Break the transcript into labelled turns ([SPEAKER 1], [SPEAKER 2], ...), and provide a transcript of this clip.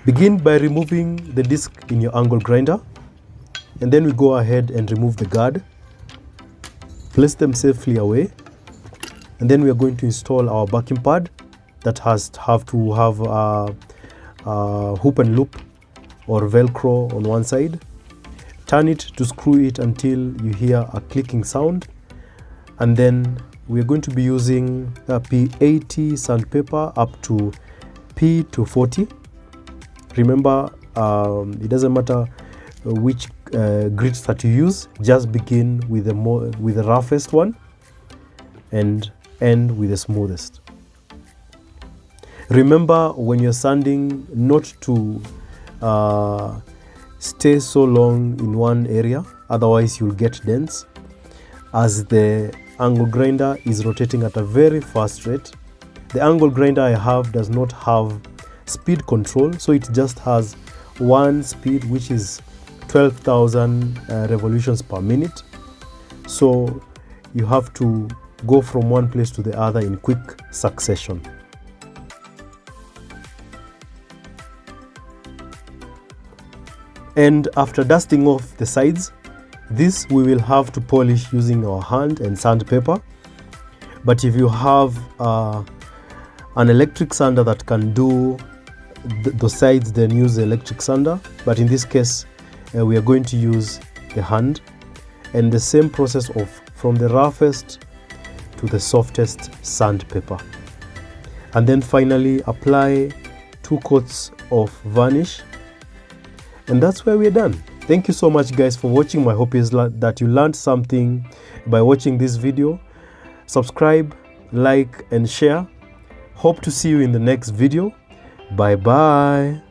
[SPEAKER 1] Begin by removing the disc in your angle grinder, and then we go ahead and remove the guard. Place them safely away, and then we are going to install our backing pad that have to have a hoop and loop or Velcro on one side. Turn it to screw it until you hear a clicking sound, and then we are going to be using a P80 sandpaper up to P240. Remember, it doesn't matter which grits that you use, just begin with the roughest one and end with the smoothest. Remember, when you're sanding, not to stay so long in one area, otherwise you'll get dents, as the angle grinder is rotating at a very fast rate. The angle grinder I have does not have speed control, so it just has one speed, which is 12,000 revolutions per minute. So you have to go from one place to the other in quick succession. And after dusting off the sides, this we will have to polish using our hand and sandpaper. But if you have an electric sander that can do the sides, then use the electric sander. But in this case, we are going to use the hand, and the same process of from the roughest to the softest sandpaper. And then finally apply 2 coats of varnish, and that's where we're done. Thank you so much, guys, for watching. My hope is that you learned something by watching this video. Subscribe, like, and share. Hope to see you in the next video. Bye bye.